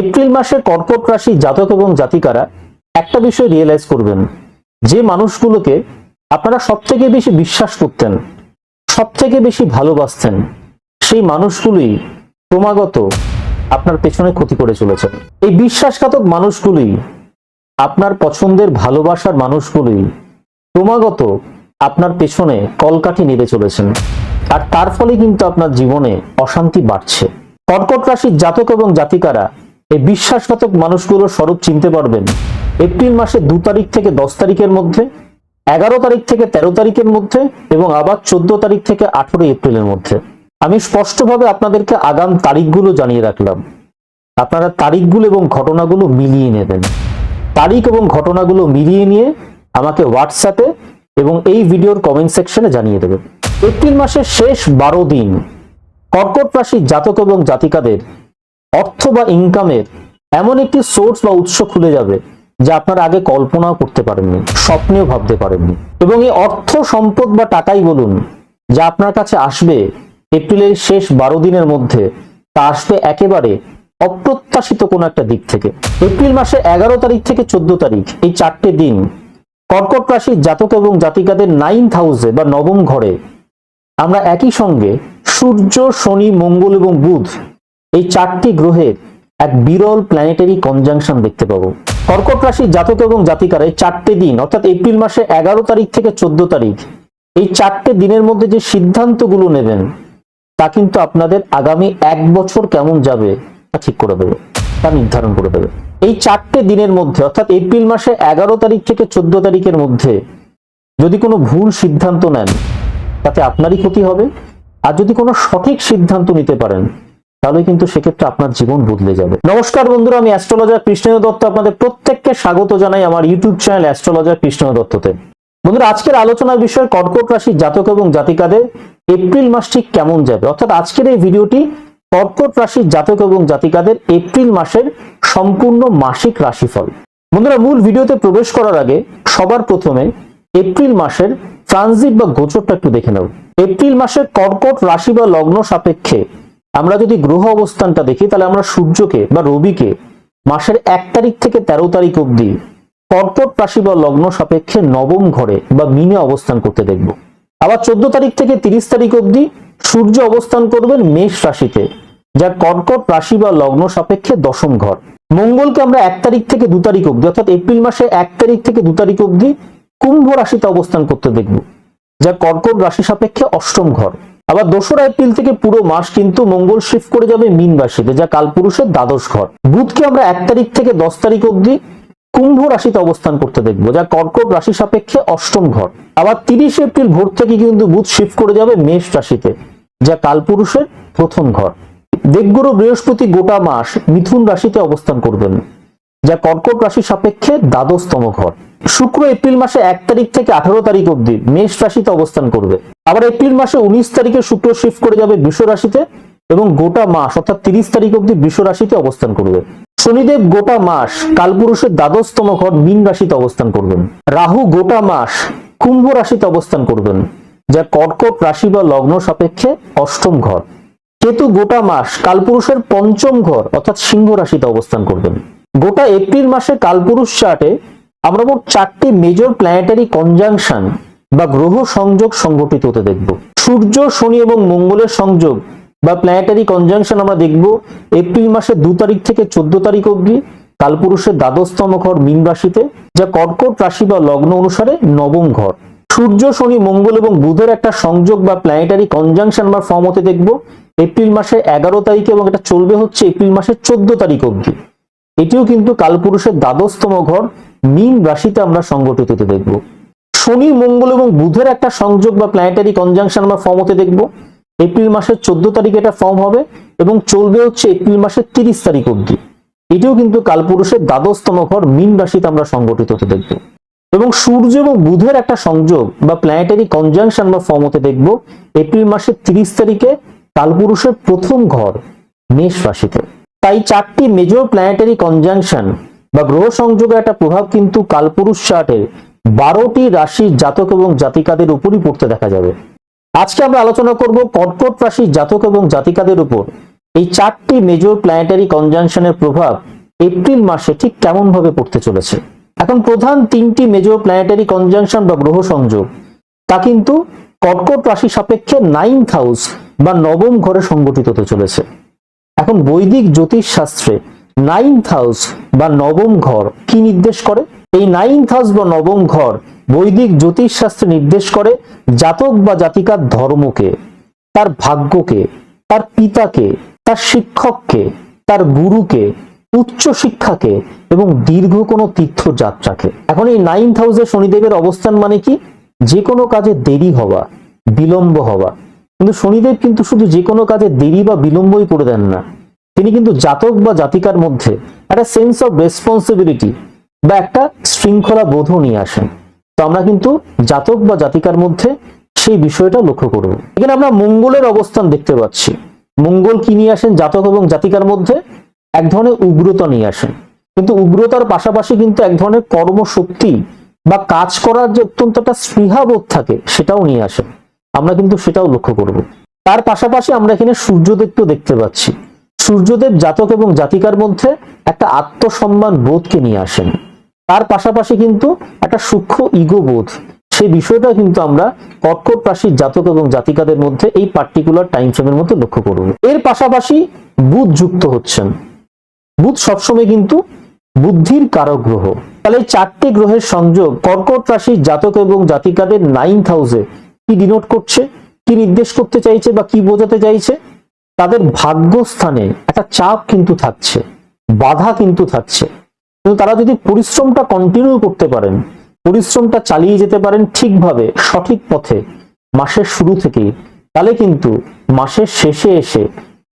April মাসে কর্কট রাশি জাতক এবং জাতিকারা একটা বিষয় রিয়েলাইজ করবেন, যে মানুষগুলোকে আপনারা সব থেকে বেশি বিশ্বাস করতেন, সব থেকে বেশি ভালোবাসতেন, সেই মানুষগুলোই ক্রমাগত আপনার পেছনে ক্ষতি করে চলেছেন। এই বিশ্বাসঘাতক মানুষগুলোই, আপনার পছন্দের ভালোবাসার মানুষগুলোই ক্রমাগত আপনার পেছনে কলকাঠি নেড়ে চলেছেন, আর তার ফলে কিন্তু আপনার জীবনে অশান্তি বাড়ছে। কর্কট রাশির জাতক এবং জাতিকারা এই বিশ্বাসঘাতক মানুষগুলোর স্বরূপ চিনতে পারবেন এপ্রিল মাসের 2 তারিখ থেকে 10 তারিখের মধ্যে, 11 তারিখ থেকে 13 তারিখের মধ্যে এবং আবার 14 তারিখ থেকে 18 এপ্রিলের মধ্যে। আমি স্পষ্টভাবে আপনাদেরকে আগাম তারিখগুলো জানিয়ে রাখলাম, আপনারা তারিখগুলো এবং ঘটনাগুলো মিলিয়ে নেবেন। তারিখ এবং ঘটনাগুলো মিলিয়ে নিয়ে আমাকে হোয়াটসঅ্যাপে এবং এই ভিডিওর কমেন্ট সেকশনে জানিয়ে দেবেন। এপ্রিল মাসের শেষ 12 দিন কর্কট রাশির জাতক এবং জাতিকাদের অর্থ বা ইনকামের এমন একটি সোর্স বা উৎস খুলে যাবে যা আপনারা আগে কল্পনাও করতে পারেননি, স্বপ্নেও ভাবতে পারেননি। এবং এই অর্থ সম্পদ বা টাকাই বলুন যা আপনার কাছে আসবে এপ্রিলের শেষ 12 দিনের মধ্যে, তা আসবে একেবারে অপ্রত্যাশিত কোনো একটা দিক থেকে। এপ্রিল মাসে 11 তারিখ থেকে 14 তারিখ এই 4টে দিন কর্কট রাশির জাতক এবং জাতিকাদের 9th হাউসে বা নবম ঘরে আমরা একই সঙ্গে সূর্য, শনি, মঙ্গল এবং বুধ এই 4টি গ্রহের এক বিরল প্ল্যানেটারি কনজাংশন দেখতে পাবো। কর্কট রাশির জাতক এবং জাতিকারা এই 4টে দিন অর্থাৎ এপ্রিল মাসে 11 তারিখ থেকে 14 তারিখ এই 4টে দিনের মধ্যে যে সিদ্ধান্তগুলো নেবেন তা কিন্তু আপনাদের আগামী 1 বছর কেমন যাবে তা ঠিক করে দেবে, তা নির্ধারণ করে দেবে। এই 4টে দিনের মধ্যে অর্থাৎ এপ্রিল মাসে 11 তারিখ থেকে 14 তারিখের মধ্যে যদি কোনো ভুল সিদ্ধান্ত নেন তাতে আপনারই ক্ষতি হবে, আর যদি কোনো সঠিক সিদ্ধান্ত নিতে পারেন তাহলে কিন্তু সেক্ষেত্রে আপনার জীবন বদলে যাবে। নমস্কার বন্ধুরা, আমি অ্যাস্ট্রোলজার কৃষ্ণেন্দু দত্ত আপনাদের প্রত্যেককে স্বাগত জানাই আমার ইউটিউব চ্যানেল অ্যাস্ট্রোলজার কৃষ্ণেন্দু দত্ততে। বন্ধুরা, আজকের আলোচনার বিষয় কর্কট রাশির জাতক এবং জাতিকাদের এপ্রিল মাস ঠিক কেমন যাবে, অর্থাৎ আজকের এই ভিডিওটি কর্কট রাশির জাতক এবং জাতিকাদের এপ্রিল মাসের সম্পূর্ণ মাসিক রাশিফল। বন্ধুরা, মূল ভিডিওতে প্রবেশ করার আগে সবার প্রথমে এপ্রিল মাসের ট্রানজিট বা গোচরটা একটু দেখে নেব। এপ্রিল মাসের কর্কট রাশি বা লগ্ন সাপেক্ষে আমরা যদি গ্রহ অবস্থানটা দেখি তাহলে আমরা সূর্যকে বা রবিকে মাসের 1 তারিখ থেকে 13 তারিখ অবধি কর্কট রাশি বা লগ্ন সাপেক্ষে নবম ঘরে বা মিনে অবস্থান করতে দেখব। আবার 14 তারিখ থেকে 30 তারিখ অবধি সূর্য অবস্থান করবেন মেষ রাশিতে, যা কর্কট রাশি বা লগ্ন সাপেক্ষে দশম ঘর। মঙ্গলকে আমরা 1 তারিখ থেকে 2 তারিখ অবধি অর্থাৎ এপ্রিল মাসে 1 তারিখ থেকে 2 তারিখ অবধি কুম্ভ রাশিতে অবস্থান করতে দেখব, যা কর্কট রাশি সাপেক্ষে অষ্টম ঘর। আবার 2রা এপ্রিল থেকে পুরো মাস কিন্তু মঙ্গল শিফট করে যাবে মীন রাশিতে, যা কালপুরুষের দ্বাদশ ঘর। বুধকে আমরা 1 তারিখ থেকে 10 তারিখ অবধি কুম্ভ রাশিতে অবস্থান করতে দেখবো, যা কর্কট রাশি সাপেক্ষে অষ্টম ঘর। আবার 30 এপ্রিল ভোর থেকে কিন্তু বুধ শিফট করে যাবে মেষ রাশিতে, যা কালপুরুষের প্রথম ঘর। দেবগুরু বৃহস্পতি গোটা মাস মিথুন রাশিতে অবস্থান করবেন, যা কর্কট রাশি সাপেক্ষে দ্বাদশতম ঘর। শুক্র এপ্রিল মাসে 1 তারিখ থেকে 18 তারিখ অবধি মেষ রাশিতে অবস্থান করবে। আবার এপ্রিল মাসে 19 তারিখে শুক্র শিফট করে যাবে বৃষ রাশিতে এবং গোটা মাস অর্থাৎ 30 তারিখ অবধি বৃষ রাশিতে অবস্থান করবে। শনিদেব গোটা মাস কালপুরুষের দ্বাদশতম ঘর মীন রাশিতে অবস্থান করবেন। রাহু গোটা মাস কুম্ভ রাশিতে অবস্থান করবেন, যা কর্কট রাশি বা লগ্ন সাপেক্ষে অষ্টম ঘর। কেতু গোটা মাস কালপুরুষের পঞ্চম ঘর অর্থাৎ সিংহ রাশিতে অবস্থান করবেন। গোটা এপ্রিল মাসে কালপুরুষ চার্টে আমরা মোট 4টি মেজর প্ল্যানেটারি কনজাংশন বা গ্রহ সংযোগ সংঘটিত হতে দেখব। সূর্য, শনি এবং মঙ্গলের সংযোগ বা প্ল্যানেটারি কনজাংশন আমরা দেখব এপ্রিল মাসের 2 তারিখ থেকে 14 তারিখ অবধি কালপুরুষের দ্বাদশতম ঘর মীন রাশিতে, যা কর্কট রাশি বা লগ্ন অনুসারে নবম ঘর। সূর্য, শনি, মঙ্গল এবং বুধের একটা সংযোগ বা প্ল্যানেটারি কনজাংশন আমরা ফর্ম হতে দেখব এপ্রিল মাসের 11 তারিখে এবং এটা চলবে হচ্ছে এপ্রিল মাসের 14 তারিখ অবধি। এটিও কিন্তু কালপুরুষের দ্বাদশতম ঘর মীন রাশিতে আমরা সংগঠিত হতে দেখব। শনি, মঙ্গল এবং বুধের একটা সংযোগ বা প্ল্যানেটারি কনজাংশন আমরা ফর্ম হতে দেখব এপ্রিল মাসের 14 তারিখে এটা ফর্ম হবে এবং চলবে হচ্ছে এপ্রিল মাসের 30 তারিখ অবধি। এটিও কিন্তু কালপুরুষের দ্বাদশতম ঘর মীন রাশিতে আমরা সংগঠিত হতে দেখব। এবং সূর্য এবং বুধের একটা সংযোগ বা প্ল্যানেটারি কনজাংশন আমরা ফর্ম হতে দেখব এপ্রিল মাসের 30 তারিখে কালপুরুষের প্রথম ঘর মেষ রাশিতে। তাই 4টি মেজর প্ল্যানেটারি কনজাংশন বা গ্রহ সংযোগের একটা প্রভাব কিন্তু কালপুরুষ চার্টের 12টি রাশির জাতক এবং জাতিকাদের উপরই পড়তে দেখা যাবে। আজকে আমরা আলোচনা করব কর্কট রাশির জাতক এবং জাতিকাদের উপর এই চারটি মেজর প্ল্যানেটারি কনজাংশনের প্রভাব এপ্রিল মাসে ঠিক কেমন ভাবে পড়তে চলেছে। এখন প্রধান তিনটি মেজর প্ল্যানেটারি কনজাংশন বা গ্রহ সংযোগ তা কিন্তু কর্কট রাশি সাপেক্ষে 9th হাউস বা নবম ঘরে সংগঠিত হতে চলেছে। এখন বৈদিক জ্যোতিষ শাস্ত্রে 9th হাউস বা নবম ঘর কি নির্দেশ করে? এই 9th হাউস বা নবম ঘর বৈদিক জ্যোতিষ শাস্ত্রে নির্দেশ করে জাতক বা জাতিকার ধর্মকে, তার ভাগ্যকে, তার পিতাকে, তার শিক্ষককে, তার গুরুকে, উচ্চ শিক্ষাকে এবং দীর্ঘ কোনো তীর্থযাত্রাকে। এখন এই 9th হাউসে শনিদেবের অবস্থান মানে কি? যে কোনো কাজে দেরি হওয়া, বিলম্ব হওয়া। কিন্তু শনিদেব কিন্তু শুধু যে কোনো কাজে দেরি বা বিলম্বই করে দেন না, তিনি কিন্তু জাতক বা জাতিকার মধ্যে একটা সেন্স অফ রেসপন্সিবিলিটি বা একটা শৃঙ্খলা বোধও নিয়ে আসেন। তো আমরা কিন্তু জাতক বা জাতিকার মধ্যে সেই বিষয়টা লক্ষ্য করব। এখানে আমরা মঙ্গলের অবস্থান দেখতে পাচ্ছি। মঙ্গল কি নিয়ে আসেন জাতক এবং জাতিকার মধ্যে? এক ধরনের উগ্রতা নিয়ে আসেন, কিন্তু উগ্রতার পাশাপাশি কিন্তু এক ধরনের কর্মশক্তি বা কাজ করার যে অত্যন্ত একটা স্পৃহাবোধ থাকে সেটাও নিয়ে আসেন। আমরা কিন্তু সেটাও লক্ষ্য করব। তার পাশাপাশি আমরা এখানে সূর্যদেবকে দেখতে পাচ্ছি। সূর্যদেব জাতক এবং জাতিকার মধ্যে একটা আত্মসম্মান বোধকে নিয়ে আসেন। তার পাশাপাশি কিন্তু একটা সূক্ষ্ম ইগো বোধ, সেই বিষয়টা কিন্তু আমরা কর্কট রাশির জাতক এবং জাতিকাদের মধ্যে এই পার্টিকুলার টাইম ফ্রেমের মধ্যে লক্ষ্য করব। এর পাশাপাশি বুধ যুক্ত হচ্ছেন। বুধ সবসময় কিন্তু বুদ্ধির কারক গ্রহ। তাহলে এই চারটি গ্রহের সংযোগ কর্কট রাশির জাতক এবং জাতিকাদের 9th হাউসে কি ডিনোট করছে, কি নির্দেশ করতে চাইছে বা কি বোঝাতে চাইছে? তাদের ভাগ্যস্থানে একটা চাপ কিন্তু থাকছে, বাধা কিন্তু থাকছে। কিন্তু তারা যদি পরিশ্রমটা কন্টিনিউ করতে পারেন, পরিশ্রমটা চালিয়ে যেতে পারেন ঠিকভাবে সঠিক পথে মাসের শুরু থেকেই, তাহলে কিন্তু মাসের শেষে এসে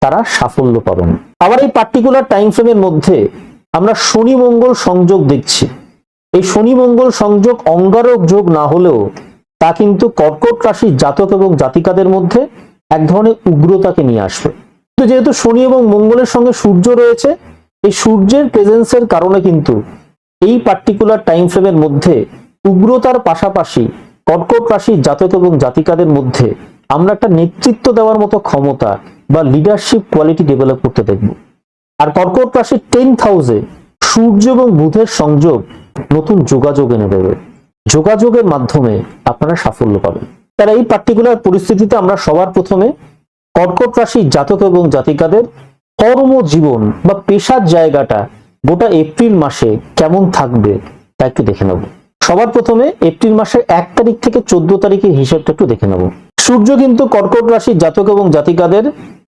তারা সাফল্য পাবেন। আবার এই পার্টিকুলার টাইম ফ্রেমের মধ্যে আমরা শনি মঙ্গল সংযোগ দেখছি। এই শনি মঙ্গল সংযোগ অঙ্গারক যোগ না হলেও তা কিন্তু কর্কট রাশির জাতক এবং জাতিকাদের মধ্যে এক ধরনের উগ্রতাকে নিয়ে আসবে। তো যেহেতু শনি এবং মঙ্গলের সঙ্গে সূর্য রয়েছে, এই সূর্যের প্রেজেন্সের কারণে কিন্তু এই পার্টিকুলার টাইম ফ্রেমের মধ্যে উগ্রতার পাশাপাশি কর্কট রাশির জাতক এবং জাতিকাদের মধ্যে আমরা একটা নেতৃত্ব দেওয়ার মতো ক্ষমতা বা লিডারশিপ কোয়ালিটি ডেভেলপ করতে দেখব। আর কর্কট রাশির 10th হাউসে সূর্য এবং বুধের সংযোগ নতুন যোগাযোগ এনে দেবে। যোগাযোগের মাধ্যমে আপনারা সাফল্য পাবেন। তারা এই পার্টিকুলার পরিস্থিতিতে আমরা সবার প্রথমে কর্কট রাশির জাতক এবং জাতিকাদের কর্মজীবন বা পেশার জায়গাটা গোটা এপ্রিল মাসে কেমন থাকবে তা একটু দেখে নেব। সবার প্রথমে এপ্রিল মাসের 1 তারিখ থেকে 14 তারিখের হিসাবটা একটু দেখে নেব। সূর্য কিন্তু কর্কট রাশির জাতক এবং জাতিকাদের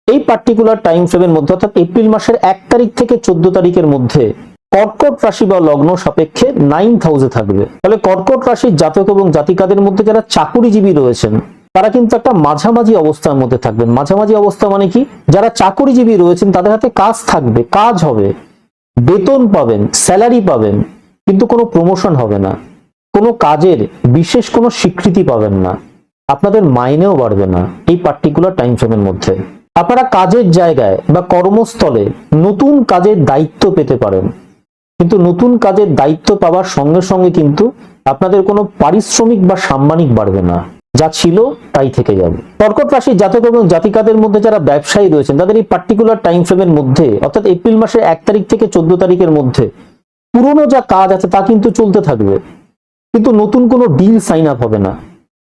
এই পার্টিকুলার টাইম ফ্রেমের মধ্যে অর্থাৎ এপ্রিল মাসের 1 তারিখ থেকে 14 তারিখের মধ্যে কর্কট রাশি বা লগ্ন সাপেক্ষে 9th হাউসে থাকবে। তাহলে কর্কট রাশির জাতক এবং জাতিকাদের মধ্যে যারা চাকুরিজীবী রয়েছেন তারা কিন্তু একটা মাঝামাঝি অবস্থার মধ্যে থাকবেন। মাঝামাঝি অবস্থা মানে কি? যারা চাকুরিজীবী রয়েছেন তাদের হাতে কাজ থাকবে, কাজ হবে, বেতন পাবেন, স্যালারি পাবেন, কিন্তু কোনো প্রমোশন হবে না, কোনো কাজের বিশেষ কোনো স্বীকৃতি পাবেন না, আপনাদের মাইনেও বাড়বে না। এই পার্টিকুলার টাইম ফ্রেমের মধ্যে আপনারা কাজের জায়গায় বা কর্মস্থলে নতুন কাজের দায়িত্ব পেতে পারেন, কিন্তু নতুন কাজের দায়িত্ব পাওয়ার সঙ্গে সঙ্গে কিন্তু আপনাদের কোনো পারিশ্রমিক বা সাম্মানিক বাড়বে না, যা ছিল তাই থেকে যাবে। কর্কট রাশির জাতক এবং জাতিকাদের মধ্যে যারা ব্যবসায়ী রয়েছেন তাদের এই পার্টিকুলার টাইম ফ্রেমের মধ্যে অর্থাৎ এপ্রিল মাসের 1 তারিখ থেকে 14 তারিখের মধ্যে পুরনো যা কাজ আছে তা কিন্তু চলতে থাকবে, কিন্তু নতুন কোনো ডিল সাইন আপ হবে না,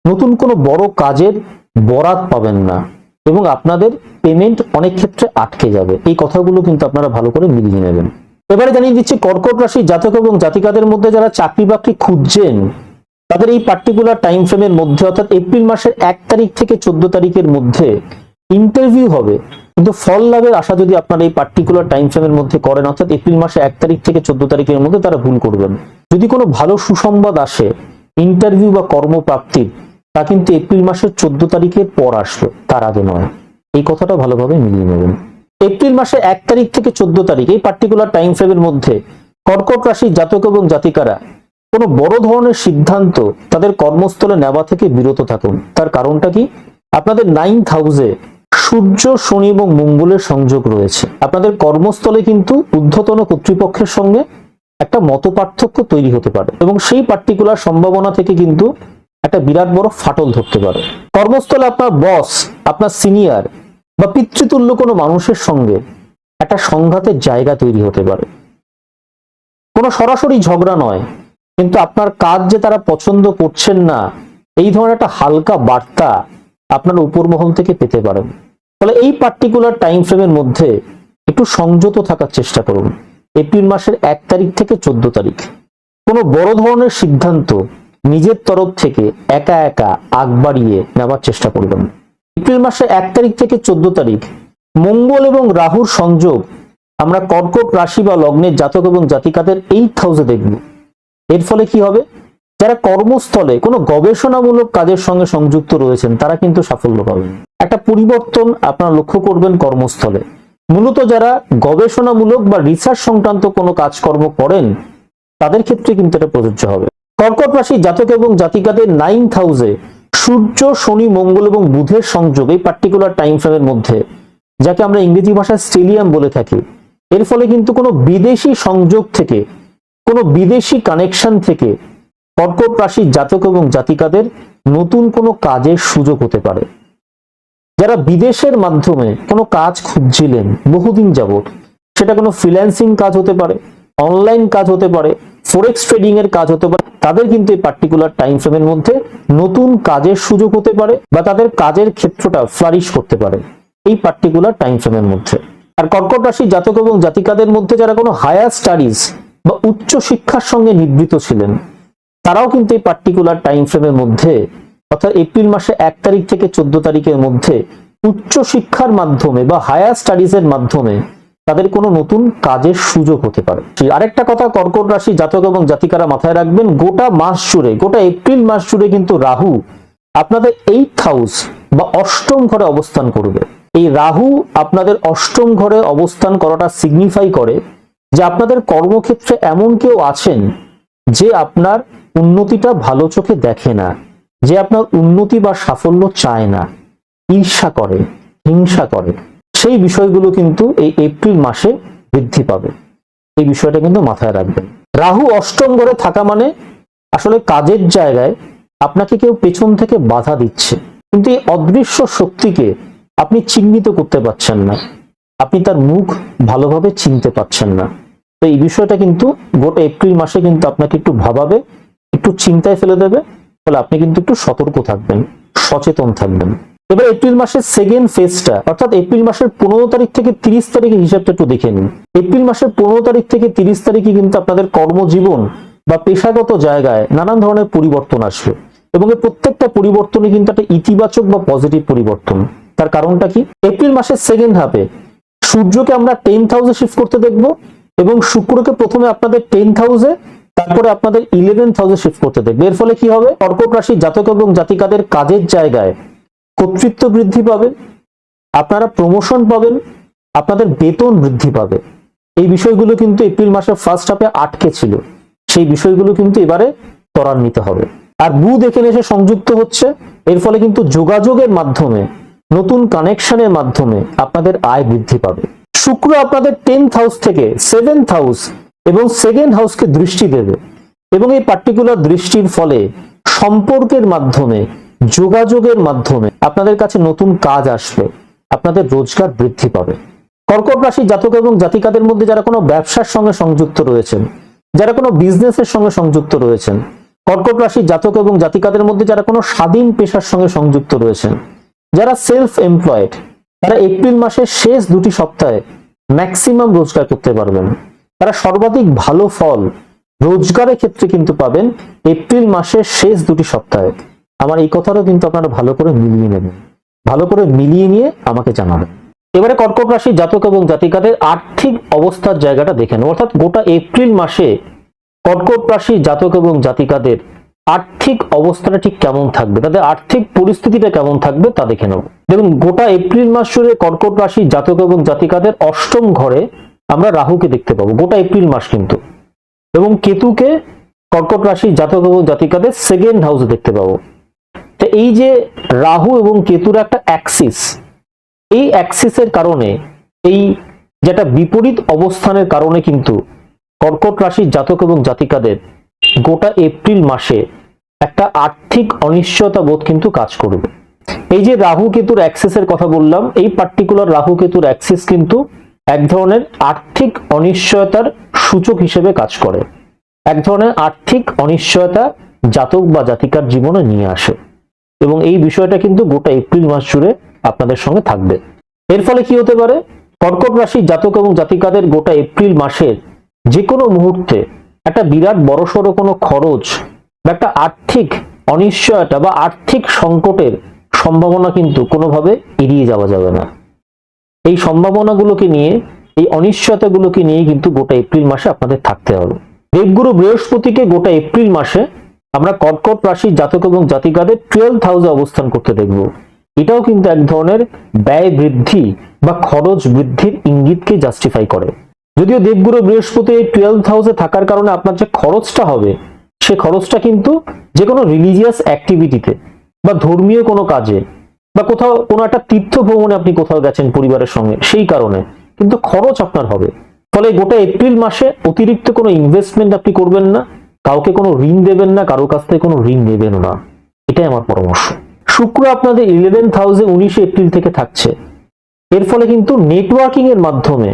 নতুন কোনো বড় কাজের বরাত পাবেন না এবং আপনাদের পেমেন্ট অনেক ক্ষেত্রে আটকে যাবে। এই কথাগুলো কিন্তু আপনারা ভালো করে মিলিয়ে নেবেন। এবারে জানিয়ে দিচ্ছি কর্কট রাশির জাতক এবং জাতিকাদের মধ্যে যারা চাকরি বাকরি খুঁজছেন তাদের এই পার্টিকুলার টাইম ফ্রেমের মধ্যে অর্থাৎ এপ্রিল মাসের 1 তারিখ থেকে 14 তারিখের মধ্যে ইন্টারভিউ হবে, কিন্তু ফল লাভের আশা যদি আপনারা এই পার্টিকুলার টাইম ফ্রেমের মধ্যে করেন অর্থাৎ এপ্রিল মাসের 1 তারিখ থেকে 14 তারিখের মধ্যে তারা ভুল করবেন। যদি কোনো ভালো সুসংবাদ আসে ইন্টারভিউ বা কর্মপ্রাপ্তির, তা কিন্তু এপ্রিল মাসের 14 তারিখের পর আসবে, তার আগে নয়। এই কথাটা ভালোভাবে মিলিয়ে নেবেন। এপ্রিল মাসের 1 তারিখ থেকে 14 তারিখ এই পার্টিকুলার টাইম ফ্রেমের মধ্যে কর্কট রাশির জাতক এবং জাতিকারা কোনো বড় ধরনের সিদ্ধান্ত তাদের কর্মস্থলে নেওয়া থেকে বিরত থাকুন। তার কারণটা কি? আপনাদের 9th হাউসে সূর্য, শনি এবং মঙ্গলের সংযোগ রয়েছে। আপনাদের কর্মস্থলে কিন্তু ঊর্ধ্বতন কর্তৃপক্ষের সঙ্গে একটা মতপার্থক্য তৈরি হতে পারে এবং সেই পার্টিকুলার সম্ভাবনা থেকে কিন্তু একটা বিরাট বড় ফাটল ধরতে পারে। কর্মস্থলে আপনার বস, আপনার সিনিয়র বা পিতৃতুল্য কোনো মানুষের সঙ্গে একটা সংঘাতের জায়গা তৈরি হতে পারে। কোনো সরাসরি ঝগড়া নয়, কিন্তু আপনার কাজ যে তারা পছন্দ করছেন না, এই ধরনের একটা হালকা বার্তা আপনার উপর মহল থেকে পেতে পারেন। ফলে এই পার্টিকুলার টাইম ফ্রেমের মধ্যে একটু সংযত থাকার চেষ্টা করুন। এপ্রিল মাসের 1 তারিখ থেকে 14 তারিখ কোনো বড় ধরনের সিদ্ধান্ত নিজের তরফ থেকে একা একা আগ বাড়িয়ে নেওয়ার চেষ্টা করবেন। এপ্রিল মাসের 1 তারিখ থেকে 14 তারিখ মঙ্গল এবং রাহুর সংযোগ আমরা কর্কট রাশি বা লগ্নের জাতক এবং জাতিকাদের 8th হাউসে দেখব। এর ফলে কি হবে, যারা কর্মস্থলে কোনো গবেষণামূলক কাজের সঙ্গে সংযুক্ত রয়েছেন তারা কিন্তু সাফল্য পাবেন। একটা পরিবর্তন আপনারা লক্ষ্য করবেন কর্মস্থলে। মূলত যারা গবেষণামূলক বা রিসার্চ সংক্রান্ত কোনো কাজকর্ম করেন তাদের ক্ষেত্রে কিন্তু এটা প্রযোজ্য হবে। কর্কট রাশি জাতক এবং জাতিকাদের 9th হাউসে সূর্য, শনি, মঙ্গল এবং বুধের সংযোগ এই পার্টিকুলার টাইম ফ্রেমের মধ্যে, যাকে আমরা ইংরেজি ভাষায় স্টেলিয়াম বলে থাকি, এর ফলে কিন্তু কোনো বিদেশি সংযোগ থেকে, কোনো বিদেশি কানেকশন থেকে কর্কট রাশির জাতক এবং জাতিকাদের নতুন কোনো কাজের সুযোগ হতে পারে। যারা বিদেশের মাধ্যমে কোনো কাজ খুঁজছিলেন বহুদিন যাবত, সেটা কোনো ফ্রিল্যান্সিং কাজ হতে পারে, অনলাইন কাজ হতে পারে, ফরেক্স ট্রেডিং এর কাজ হতে পারে, তাদের কিন্তু এই পার্টিকুলার টাইম ফ্রেমের মধ্যে নতুন কাজের সুযোগ হতে পারে বা তাদের কাজের ক্ষেত্রটা ফ্লারিশ করতে পারে এই পার্টিকুলার টাইম ফ্রেমের মধ্যে। আর কর্কট রাশি জাতক এবং জাতিকাদের মধ্যে যারা কোনো হায়ার স্টাডিজ বা উচ্চ শিক্ষার সঙ্গে নিবৃত ছিলেন, তারাও কিন্তু এই পার্টিকুলার টাইম ফ্রেমের মধ্যে, অর্থাৎ এপ্রিল মাসে 1 তারিখ থেকে 14 তারিখের মধ্যে উচ্চ শিক্ষার মাধ্যমে বা হায়ার স্টাডিজ এর মাধ্যমে তাদের কোনো নতুন কাজের সুযোগ হতে পারে। আরেকটা কথা কর্কট রাশি জাতক এবং জাতিকারা মাথায় রাখবেন, গোটা মাস জুড়ে, গোটা এপ্রিল মাস জুড়ে কিন্তু রাহু আপনাদের 8th হাউস বা অষ্টম ঘরে অবস্থান করবে। এই রাহু আপনাদের অষ্টম ঘরে অবস্থান করাটা সিগনিফাই করে যে আপনাদের কর্মক্ষেত্রে এমন কেউ আছেন যে আপনার উন্নতিটা ভালো চোখে দেখে না, যে আপনার উন্নতি বা সাফল্য চায় না, ঈর্ষা করে, হিংসা করে। সেই বিষয়গুলো কিন্তু এই এপ্রিল মাসে বৃদ্ধি পাবে। এই বিষয়টা কিন্তু মাথায় রাখবেন। রাহু অষ্টম ঘরে থাকা মানে আসলে কাজের জায়গায় আপনাকে কেউ পেছন থেকে বাধা দিচ্ছে, কিন্তু এই অদৃশ্য শক্তিকে আপনি চিহ্নিত করতে পারছেন না, আপনি তার মুখ ভালোভাবে চিনতে পারছেন না। তো এই বিষয়টা কিন্তু গোটা এপ্রিল মাসে কিন্তু আপনাকে একটু ভাবাবে, একটু চিন্তায় ফেলে দেবে। ফলে আপনি কিন্তু একটু সতর্ক থাকবেন, সচেতন থাকবেন। এবার এপ্রিল মাসের সেকেন্ড ফেজটা, অর্থাৎ এপ্রিল মাসের 15 তারিখ থেকে 30 তারিখের হিসাবটা একটু দেখে নিন। এপ্রিল মাসের 15 তারিখ থেকে 30 তারিখে কিন্তু আপনাদের কর্মজীবন বা পেশাগত জায়গায় নানান ধরনের পরিবর্তন আসবে, এবং এই প্রত্যেকটা পরিবর্তনে কিন্তু একটা ইতিবাচক বা পজিটিভ পরিবর্তন। তার কারণটা কি, এপ্রিল মাসের সেকেন্ড হাফে সূর্যকে আমরা 10th হাউসে শিফট করতে দেখব, এবং শুক্রকে প্রথমে আপনাদের 10th হাউসে, তারপরে আপনাদের 11th হাউসে শিফট করতে দেখবে। এর ফলে কি হবে, কর্কট রাশির জাতক এবং জাতিকাদের কাজের জায়গায় কর্তৃত্ব বৃদ্ধি পাবে, আপনারা প্রমোশন পাবেন, আপনাদের বেতন বৃদ্ধি পাবে। এই বিষয়গুলো কিন্তু এপ্রিল মাসের ফার্স্ট হাফে আটকে ছিল, সেই বিষয়গুলো কিন্তু এবারে ত্বরান্বিত হবে। আর বুধ এখানে এসে সংযুক্ত হচ্ছে, এর ফলে কিন্তু যোগাযোগের মাধ্যমে, নতুন কানেকশনের মাধ্যমে আপনাদের আয় বৃদ্ধি পাবে। শুক্র আপনাদের 10th হাউস থেকে 7th হাউস এবং সেকেন্ড হাউসকে দৃষ্টি দেবে, এবং এই পার্টিকুলার দৃষ্টির ফলে সম্পর্কের মাধ্যমে, যোগাযোগের মাধ্যমে আপনাদের কাছে নতুন কাজ আসবে, আপনাদের রোজগার বৃদ্ধি পাবে। কর্কট রাশির জাতক এবং জাতিকাদের মধ্যে যারা কোনো ব্যবসার সঙ্গে সংযুক্ত রয়েছেন, যারা কোনো বিজনেসের সঙ্গে সংযুক্ত রয়েছেন, কর্কট রাশির জাতক এবং জাতিকাদের মধ্যে যারা কোনো স্বাধীন পেশার সঙ্গে সংযুক্ত রয়েছেন, যারা সেলফ এমপ্লয়েড, তারা এপ্রিল মাসের শেষ 2টি সপ্তাহে ম্যাক্সিমাম রোজগার করতে পারবেন। তারা সর্বাধিক ভালো ফল রোজগারের ক্ষেত্রে কিন্তু পাবেন এপ্রিল মাসের শেষ 2টি সপ্তাহে। আমার এই কথাটাও কিন্তু আপনারা ভালো করে মিলিয়ে নেবেন, ভালো করে মিলিয়ে নিয়ে আমাকে জানাবেন। এবারে কর্কট রাশির জাতক এবং জাতিকাদের আর্থিক অবস্থার জায়গাটা দেখে নেব, অর্থাৎ গোটা এপ্রিল মাসে কর্কট রাশির জাতক এবং জাতিকাদের আর্থিক অবস্থাটা ঠিক কেমন থাকবে, তাদের আর্থিক পরিস্থিতিটা কেমন থাকবে তা দেখে নেব। দেখুন, গোটা এপ্রিল মাস জুড়ে কর্কট রাশির জাতক এবং জাতিকাদের অষ্টম ঘরে আমরা রাহুকে দেখতে পাবো গোটা এপ্রিল মাস কিন্তু, এবং কেতুকে কর্কট রাশির জাতক এবং জাতিকাদের সেকেন্ড হাউসে দেখতে পাবো। তো এই যে রাহু এবং কেতুর একটা অ্যাক্সিস, এই অ্যাক্সিসের কারণে, এই যেটা বিপরীত অবস্থানের কারণে কিন্তু কর্কট রাশির জাতক এবং জাতিকাদের গোটা এপ্রিল মাসে একটা আর্থিক অনিশ্চয়তা বোধ কিন্তু কাজ করবে। এই যে রাহু কেতুর অ্যাক্সেসের কথা বললাম, এই পার্টিকুলার রাহু কেতুর অ্যাক্সেস কিন্তু এক ধরনের আর্থিক অনিশ্চয়তার সূচক হিসেবে কাজ করে, এক ধরনের আর্থিক অনিশ্চয়তা জাতক বা জাতিকার জীবনে নিয়ে আসে, এবং এই বিষয়টা কিন্তু গোটা এপ্রিল মাস জুড়ে আপনাদের সঙ্গে থাকবে। এর ফলে কি হতে পারে, কর্কট রাশির জাতক এবং জাতিকাদের গোটা এপ্রিল মাসের যে কোনো মুহূর্তে একটা বিরাট বড়সড় কোনো খরচ বা একটা আর্থিক অনিশ্চয়তা বা আর্থিক সংকটের সম্ভাবনা কিন্তু কোনোভাবে এড়িয়ে যাওয়া যাবে না। এই সম্ভাবনাগুলোকে নিয়ে, এই অনিশ্চয়তাগুলোকে নিয়ে কিন্তু গোটা এপ্রিল মাসে আপনাদের থাকতে হবে। দেবগুরু বৃহস্পতিকে গোটা এপ্রিল মাসে আমরা কর্কট রাশির জাতক এবং জাতিকাদের 12th হাউসে অবস্থান করতে দেখব। এটাও কিন্তু এক ধরনের ব্যয় বৃদ্ধি বা খরচ বৃদ্ধির ইঙ্গিতকে জাস্টিফাই করে। যদিও দেবগুরু বৃহস্পতি এই 12th হাউসে থাকার কারণে আপনার যে খরচটা হবে, সে খরচটা কিন্তু যে কোনো রিলিজিয়াস অ্যাক্টিভিটিতে বা ধর্মীয় কোনো কাজে বা কোথাও কোনো একটা তীর্থ ভ্রমণে আপনি কোথাও গেছেন পরিবারের সঙ্গে, সেই কারণে কিন্তু খরচ আপনার হবে। ফলে গোটা এপ্রিল মাসে অতিরিক্ত কোনো ইনভেস্টমেন্ট আপনি করবেন না, কাউকে কোনো ঋণ দেবেন না, কারো কাছ থেকে কোনো ঋণ নেবেন না, এটাই আমার পরামর্শ। শুক্র আপনাদের 11th হাউসে 19 এপ্রিল থেকে থাকছে। এর ফলে কিন্তু নেটওয়ার্কিং এর মাধ্যমে,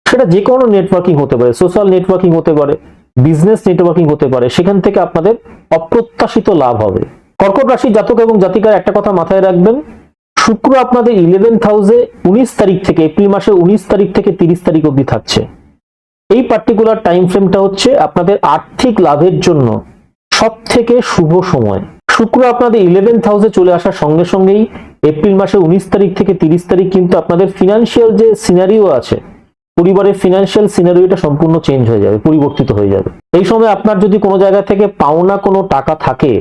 সেটা যে কোনো নেটওয়ার্কিং হতে পারে, সোশ্যাল নেটওয়ার্কিং হতে পারে, বিজনেস নেটওয়ার্কিং হতে পারে, সেখান থেকে আপনাদের অপ্রত্যাশিত লাভ হবে। কর্কট রাশির জাতক এবং জাতিকার একটা কথা মাথায় রাখবেন, শুক্র আপনাদের 11th হাউসে 19 তারিখ থেকে, এপ্রিল মাসের 19 তারিখ থেকে 30 তারিখ অবধি থাকছে। এই পার্টিকুলার টাইম ফ্রেমটা হচ্ছে আপনাদের আর্থিক লাভের জন্য সব থেকে শুভ সময়। শুক্র আপনাদের 11th হাউসে চলে আসার সঙ্গে সঙ্গেই এপ্রিল মাসের 19 তারিখ থেকে 30 তারিখ কিন্তু আপনাদের ফিনান্সিয়াল যে সিনারিও আছে, পরিবারের ফিনান্সিয়াল সিনারিওটা সম্পূর্ণ চেঞ্জ হয়ে যাবে, পরিবর্তিত হয়ে যাবে। এই সময় আপনার যদি কোনো জায়গা থেকে পাওনা কোনো টাকা থাকে,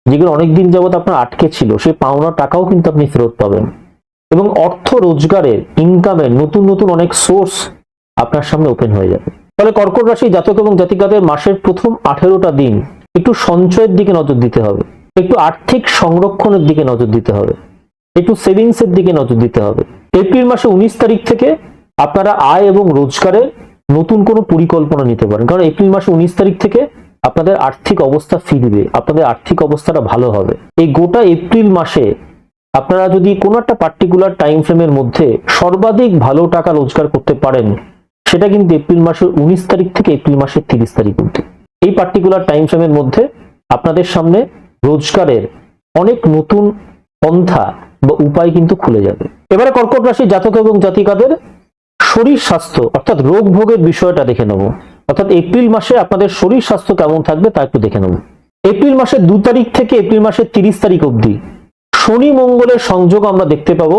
যেগুলো অনেকদিন যাবত আপনার আটকে ছিল, সেই পাওনা টাকাও কিন্তু আপনি ফেরত পাবেন, এবং অর্থ রোজগারের, ইনকামের নতুন নতুন অনেক সোর্স আপনার সামনে ওপেন হয়ে যাবে। ফলে কর্কট রাশি জাতক এবং জাতিকাদের মাসের প্রথম 18টা দিন একটু সঞ্চয়ের দিকে নজর দিতে হবে, একটু আর্থিক সংরক্ষণের দিকে নজর দিতে হবে, একটু সেভিংস এর দিকে নজর দিতে হবে। এপ্রিল মাসে 19 তারিখ থেকে আপনারা আয় এবং রোজগারের নতুন কোনো পরিকল্পনা নিতে পারেন, কারণ এপ্রিল মাসে 19 তারিখ থেকে আপনাদের আর্থিক অবস্থা ফিরবে, আপনাদের আর্থিক অবস্থাটা ভালো হবে। এই গোটা এপ্রিল মাসে আপনারা যদি কোনো একটা পার্টিকুলার টাইম ফ্রেমের মধ্যে সর্বাধিক ভালো টাকা রোজগার করতে পারেন, সেটা কিন্তু এপ্রিল মাসের 19 তারিখ থেকে এপ্রিল মাসের 30 তারিখ অবধি। এই পার্টিকুলার টাইম ফ্রেমের মধ্যে আপনাদের সামনে রোজগারের অনেক নতুন পন্থা বা উপায় কিন্তু খুলে যাবে। এবারে কর্কট রাশির জাতক এবং জাতিকাদের শরীর স্বাস্থ্য অর্থাৎ রোগ ভোগের বিষয়টা দেখে নেব, অর্থাৎ এপ্রিল মাসে আপনাদের শরীর স্বাস্থ্য কেমন থাকবে তা একটু দেখে নেব। এপ্রিল মাসের 2 তারিখ থেকে এপ্রিল মাসের 30 তারিখ অবধি শনি মঙ্গলের সংযোগ আমরা দেখতে পাবো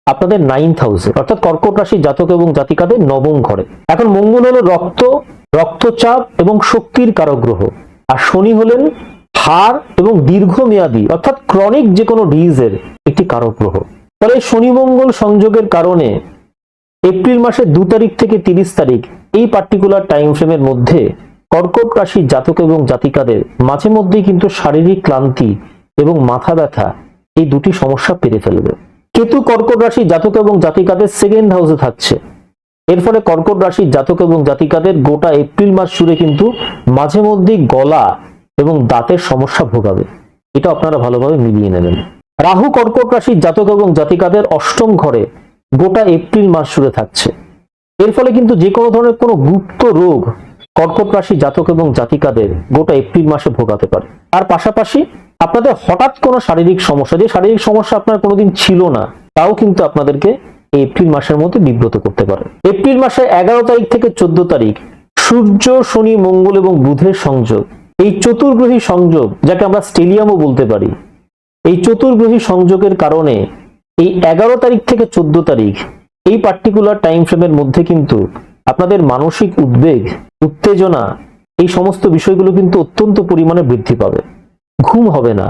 আপনাদের 9th হাউসে, অর্থাৎ কর্কট রাশির জাতক এবং জাতিকাদের 9ম ঘরে। এখন মঙ্গল হলো রক্তচাপ এবং শক্তির কারক গ্রহ, আর শনি হলেন হাড় এবং দীর্ঘমেয়াদী অর্থাৎ ক্রনিক যে কোনো ডিজিজের একটি কারক গ্রহ। ফলে শনি মঙ্গল সংযোগের কারণে এপ্রিল মাসের 2 তারিখ থেকে 30 তারিখ এই পার্টিকুলার টাইম ফ্রেমের মধ্যে কর্কট রাশির জাতক এবং জাতিকাদের মাঝে মধ্যেই কিন্তু শারীরিক ক্লান্তি এবং মাথা ব্যথা, এই দুটি সমস্যা পেরে ফেলবে। কেতু কর্কট রাশির জাতক এবং জাতিকাদের 2nd হাউসে থাকছে। এর ফলে কর্কট রাশির জাতক এবং জাতিকাদের গোটা এপ্রিল মাস জুড়ে কিন্তু মাঝে মধ্যেই গলা এবং দাঁতের সমস্যা ভোগাবে, এটা আপনারা ভালোভাবে মিলিয়ে নেবেন। রাহু কর্কট রাশির জাতক এবং জাতিকাদের 8ম ঘরে গোটা এপ্রিল মাস জুড়ে থাকছে। এর ফলে কিন্তু যে কোনো ধরনের কোনো গুপ্ত রোগ কর্কট রাশির জাতক এবং জাতিকাদের গোটা এপ্রিল মাসে ভোগাতে পারে। আর পাশাপাশি আপনাদের হঠাৎ কোনো শারীরিক সমস্যা, যে শারীরিক সমস্যা আপনার কোনোদিন ছিল না, তাও কিন্তু আপনাদেরকে এই এপ্রিল মাসের মধ্যে বিব্রত করতে পারে। এপ্রিল মাসের 11 তারিখ থেকে 14 তারিখ সূর্য, শনি, মঙ্গল এবং বুধের সংযোগ, এই চতুর্গ্রহী সংযোগ, যাকে আমরা স্টেলিয়ামও বলতে পারি, এই চতুর্গ্রহী সংযোগের কারণে এই 11 তারিখ থেকে 14 তারিখ এই পার্টিকুলার টাইম ফ্রেমের মধ্যে কিন্তু আপনাদের মানসিক উদ্বেগ, উত্তেজনা, এই সমস্ত বিষয়গুলো কিন্তু অত্যন্ত পরিমাণে বৃদ্ধি পাবে। ঘুম হবে না,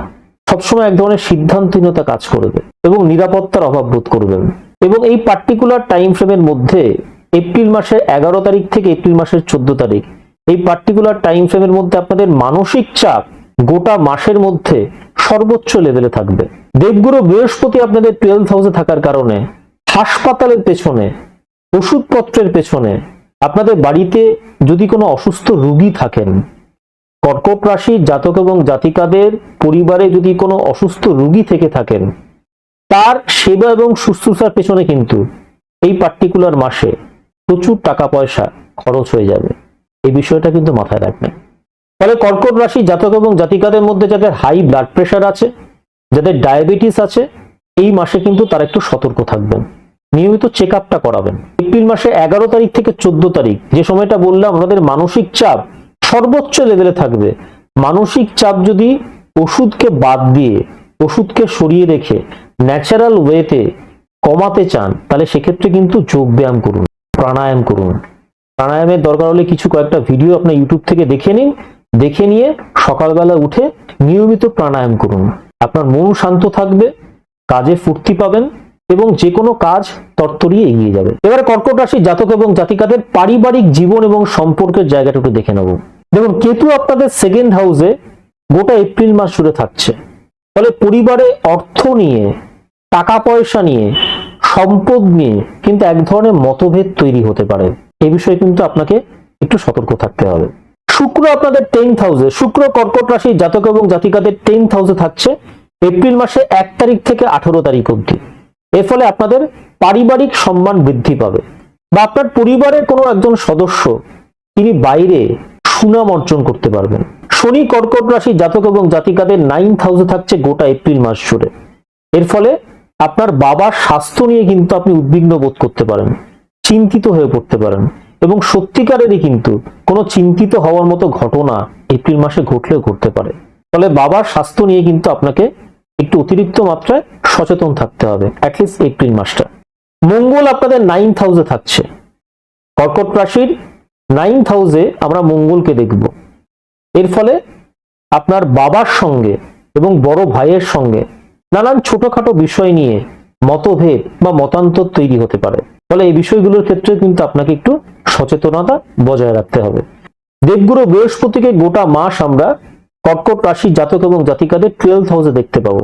সবসময় এক ধরনের সিদ্ধান্তহীনতা কাজ করবে এবং নিরাপত্তার অভাব বোধ করবেন। এবং এই পার্টিকুলার টাইম ফ্রেমের মধ্যে এপ্রিল মাসের 11 তারিখ থেকে এপ্রিল মাসের 14 তারিখ এই পার্টিকুলার টাইম ফ্রেমের মধ্যে আপনাদের মানসিক চাপ গোটা মাসের মধ্যে সর্বোচ্চ লেভেলে থাকবে। দেবগুরু বৃহস্পতি আপনাদের 12th হাউসে থাকার কারণে হাসপাতালের পেছনে, ওষুধপত্রের পেছনে, আপনাদের বাড়িতে যদি কোনো অসুস্থ রোগী থাকেন, কর্কট রাশির জাতক এবং জাতিকাদের পরিবারে যদি কোনো অসুস্থ রোগী থেকে থাকেন, তার সেবা এবং শুশ্রূষার পেছনে কিন্তু এই পার্টিকুলার মাসে প্রচুর টাকা পয়সা খরচ হয়ে যাবে। এই বিষয়টা কিন্তু মাথায় রাখবেন। তাহলে কর্কট রাশি জাতক এবং জাতিকাদের মধ্যে যাদের হাই ব্লাড প্রেশার আছে, যাদের ডায়াবেটিস আছে, এই মাসে কিন্তু তারা একটু সতর্ক থাকবেন, নিয়মিত চেক আপটা করাবেন। এপ্রিল মাসে 11 তারিখ থেকে 14 তারিখ যে সময়টা বললাম আপনাদের মানসিক চাপ সর্বোচ্চ লেভেলে থাকবে। মানসিক চাপ যদি ওষুধকে বাদ দিয়ে, ওষুধকে সরিয়ে রেখে ন্যাচারাল ওয়েতে কমাতে চান, তাহলে সেক্ষেত্রে কিন্তু যোগ ব্যায়াম করুন, প্রাণায়াম করুন। প্রাণায়ামের দরকার হলে কিছু কয়েকটা ভিডিও আপনি ইউটিউব থেকে দেখে নিন, দেখে নিয়ে সকালবেলা উঠে নিয়মিত প্রাণায়াম করুন। আপনার মন শান্ত থাকবে, কাজে ফুর্তি পাবেন এবং যে কোনো কাজ তরতরিয়ে এগিয়ে যাবে। এবারে কর্কট রাশির জাতক এবং জাতিকাদের পারিবারিক জীবন এবং সম্পর্কের জায়গাটা একটু দেখে নেব। দেখুন, কেতু আপনাদের সেকেন্ড হাউসে গোটা এপ্রিল মাস জুড়ে থাকছে। ফলে পরিবারে অর্থ নিয়ে, টাকা পয়সা নিয়ে, সম্পদ নিয়ে কিন্তু এক ধরনের মতভেদ তৈরি হতে পারে। এই বিষয়ে কিন্তু আপনাকে একটু সতর্ক থাকতে হবে। শুক্র আপনাদের 10th হাউসে, শুক্র কর্কট রাশির জাতক এবং জাতিকাদের 10th হাউসে থাকছে এপ্রিল মাসে 1 তারিখ থেকে 18 তারিখ অবধি। এর ফলে আপনাদের পারিবারিক সম্মান বৃদ্ধি পাবে, বা আপনার পরিবারের কোনো একজন সদস্য তিনি বাইরে সুনাম অর্জন করতে পারবেন। শনি কর্কট রাশি জাতক এবং জাতিকাদের 9th হাউসে থাকছে গোটা এপ্রিল মাস জুড়ে। এর ফলে আপনার বাবার স্বাস্থ্য নিয়ে কিন্তু আপনি উদ্বিগ্ন বোধ করতে পারেন, চিন্তিত হয়ে পড়তে পারেন, এবং সত্যিকারেরই কিন্তু কোনো চিন্তিত হওয়ার মতো ঘটনা এপ্রিল মাসে ঘটলেও ঘটতে পারে। ফলে বাবার স্বাস্থ্য নিয়ে কিন্তু আপনাকে একটু অতিরিক্ত মাত্রায় সচেতন থাকতে হবে অ্যাটলিস্ট এপ্রিল মাসটা। মঙ্গল আপনাদের 9th হাউসে থাকছে। কর্কট রাশির 9th হাউসে আমরা মঙ্গলকে দেখব। এর ফলে আপনার বাবার সঙ্গে এবং বড় ভাইয়ের সঙ্গে নানান ছোটখাটো বিষয় নিয়ে মতভেদ বা মতান্তর তৈরি হতে পারে। ফলে এই বিষয়গুলোর ক্ষেত্রে কিন্তু আপনাকে একটু সচেতনতা বজায় রাখতে হবে। দেবগুরু বৃহস্পতিকে গোটা মাস আমরা কর্কট রাশির জাতক এবং জাতিকাদের 12th হাউসে দেখতে পাবো।